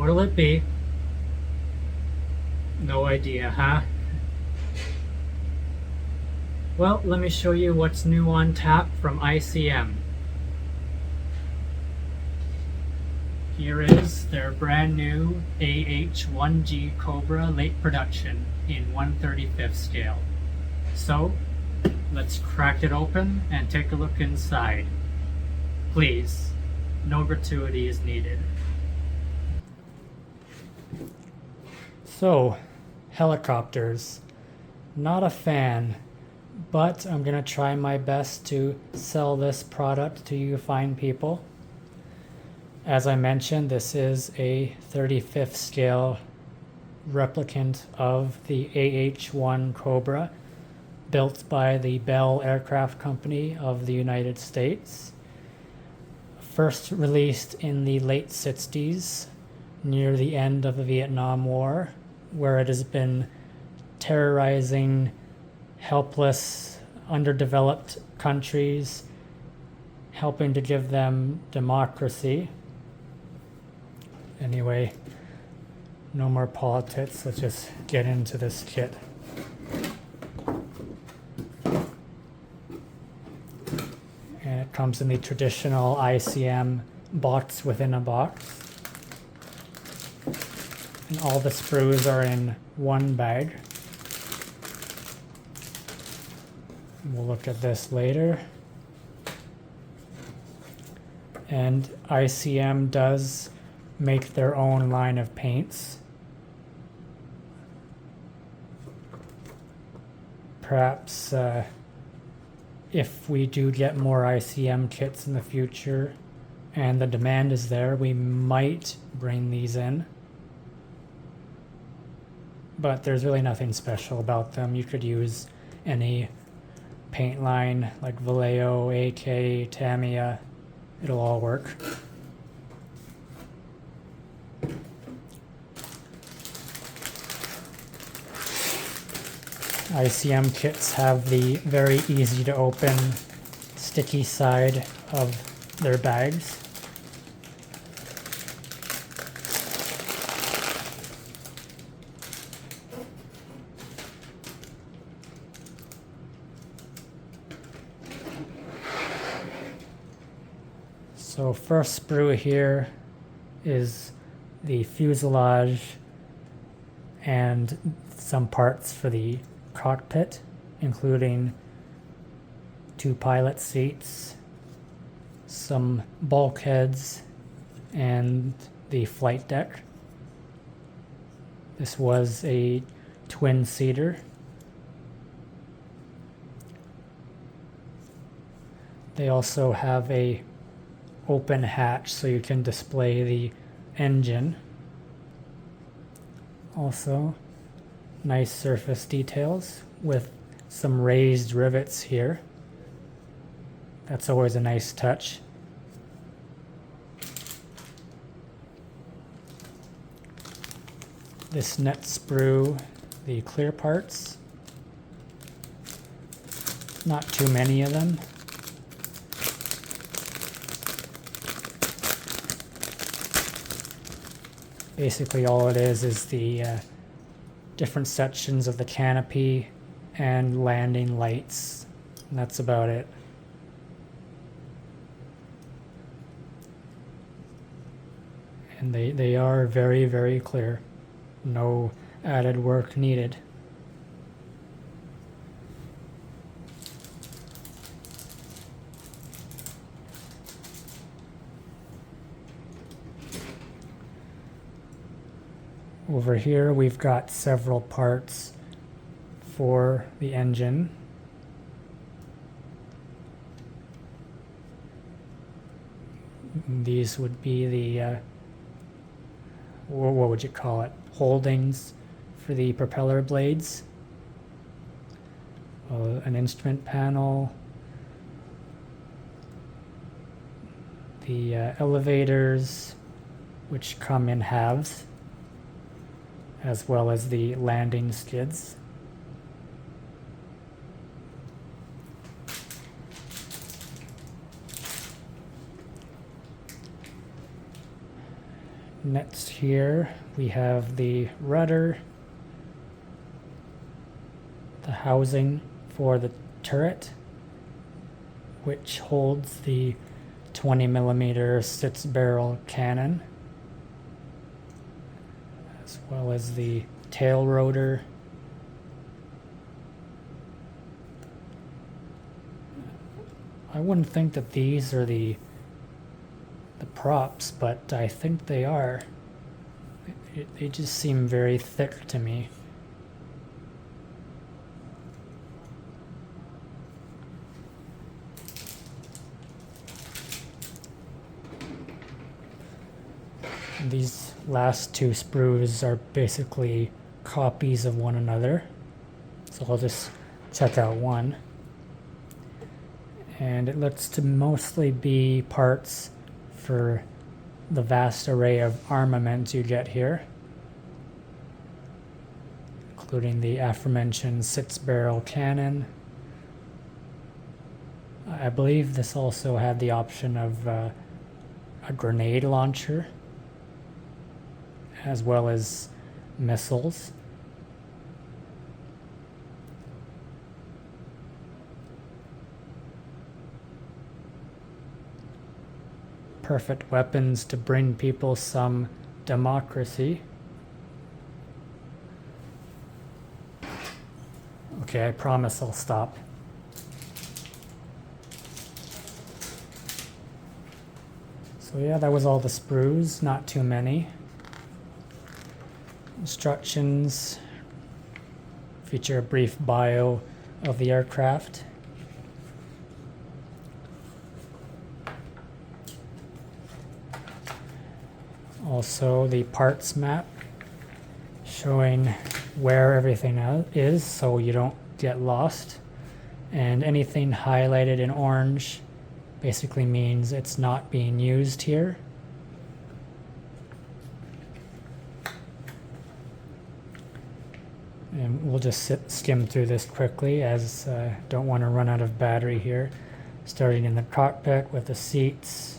What'll it be? No idea, huh? Well, let me show you what's new on tap from ICM. Here is their brand new AH-1G Cobra late production in 1/35th scale. So, let's crack it open and take a look inside. Please, no gratuity is needed. So, helicopters. Not a fan, but I'm gonna try my best to sell this product to you fine people. As I mentioned, this is a 35th scale replicant of the AH-1 Cobra, built by the Bell Aircraft Company of the United States. First released in the late 60s, near the end of the Vietnam War, where it has been terrorizing helpless, underdeveloped countries, helping to give them democracy. Anyway, no more politics, let's just get into this kit. And it comes in the traditional ICM box within a box. And all the sprues are in one bag. We'll look at this later. And ICM does make their own line of paints. Perhaps if we do get more ICM kits in the future and the demand is there, we might bring these in. But there's really nothing special about them. You could use any paint line like Vallejo, AK, Tamiya. It'll all work. ICM kits have the very easy to open sticky side of their bags. So first sprue here is the fuselage and some parts for the cockpit, including 2 pilot seats, some bulkheads, and the flight deck. This was a twin-seater. They also have a open hatch so you can display the engine. Also, nice surface details with some raised rivets here. That's always a nice touch. This net sprue, the clear parts. Not too many of them. Basically all it is the different sections of the canopy and landing lights. And that's about it. And they are very, very clear. No added work needed. Over here we've got several parts for the engine. These would be the, what would you call it, holdings for the propeller blades. An instrument panel, the elevators, which come in halves, as well as the landing skids. Next here we have the rudder, the housing for the turret, which holds the 20mm 6-barrel cannon, as well as the tail rotor. I wouldn't think that these are the props, but I think they are. They just seem very thick to me. These last two sprues are basically copies of one another, so I'll just check out one. And it looks to mostly be parts for the vast array of armament you get here, including the aforementioned 6-barrel cannon. I believe this also had the option of a grenade launcher, as well as missiles. Perfect weapons to bring people some democracy. Okay, I promise I'll stop. So yeah, that was all the sprues, not too many. Instructions feature a brief bio of the aircraft. Also the parts map showing where everything is so you don't get lost. And anything highlighted in orange basically means it's not being used here. And we'll just skim through this quickly, as I don't want to run out of battery here. Starting in the cockpit with the seats,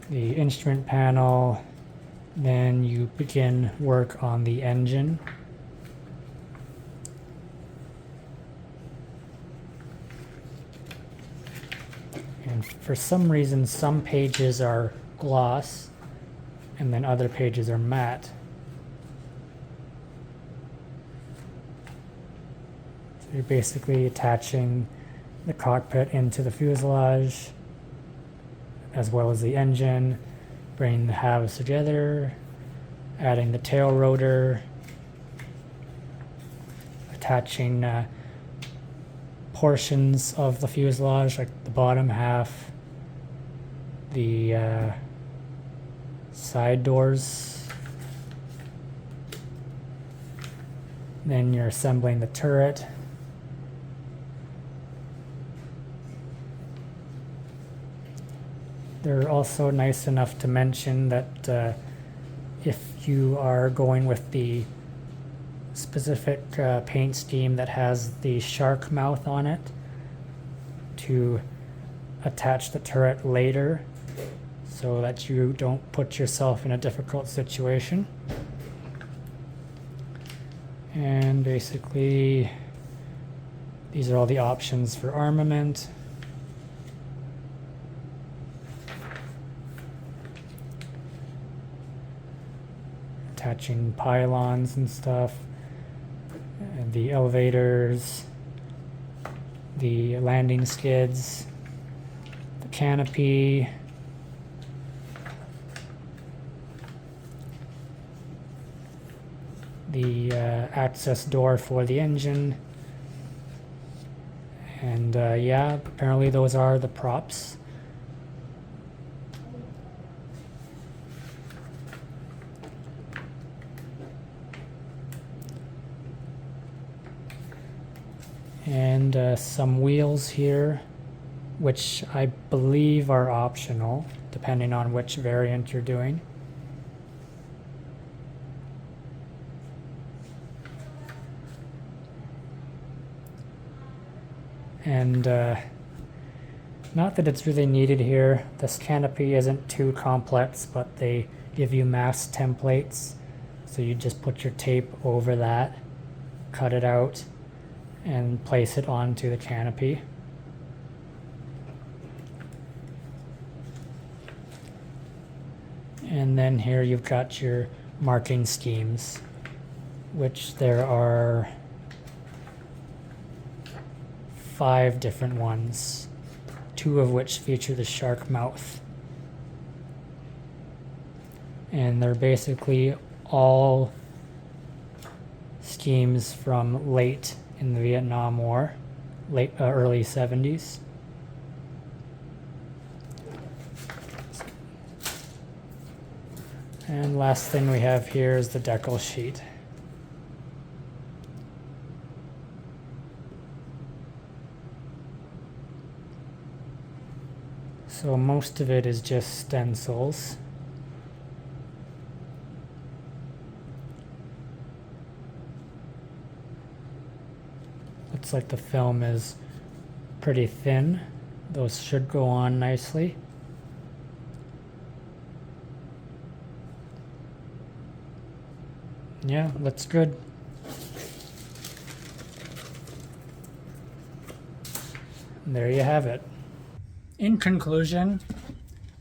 the instrument panel, then you begin work on the engine. And for some reason, some pages are gloss and then other pages are matte. So you're basically attaching the cockpit into the fuselage, as well as the engine, bringing the halves together, adding the tail rotor, attaching portions of the fuselage, like the bottom half, the side doors. Then you're assembling the turret. They're also nice enough to mention that if you are going with the specific paint scheme that has the shark mouth on it, to attach the turret later so that you don't put yourself in a difficult situation. And basically these are all the options for armament. Attaching pylons and stuff, and the elevators, the landing skids, the canopy, the access door for the engine, and yeah, apparently those are the props. And some wheels here, which I believe are optional depending on which variant you're doing. And Not that it's really needed here. This canopy isn't too complex, but they give you mask templates. So you just put your tape over that, cut it out, and place it onto the canopy. And then here you've got your marking schemes, which there are 5 different ones, 2 of which feature the shark mouth. And they're basically all schemes from late in the Vietnam War, early 70s. And last thing we have here is the decal sheet. So most of it is just stencils. Looks like the film is pretty thin. Those should go on nicely. Yeah, looks good. And there you have it. In conclusion,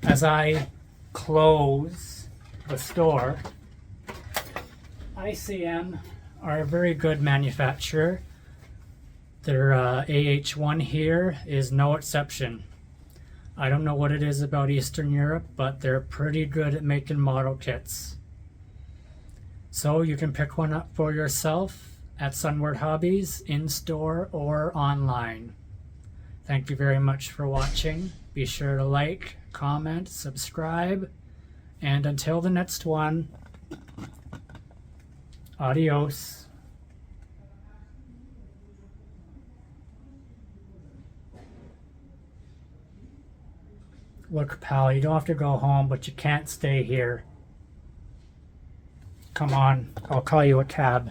as I close the store, ICM are a very good manufacturer. Their AH-1 here is no exception. I don't know what it is about Eastern Europe, but they're pretty good at making model kits. So you can pick one up for yourself at Sunward Hobbies, in-store or online. Thank you very much for watching. Be sure to like, comment, subscribe, and until the next one, adios. Look, pal, you don't have to go home, but you can't stay here. Come on, I'll call you a cab.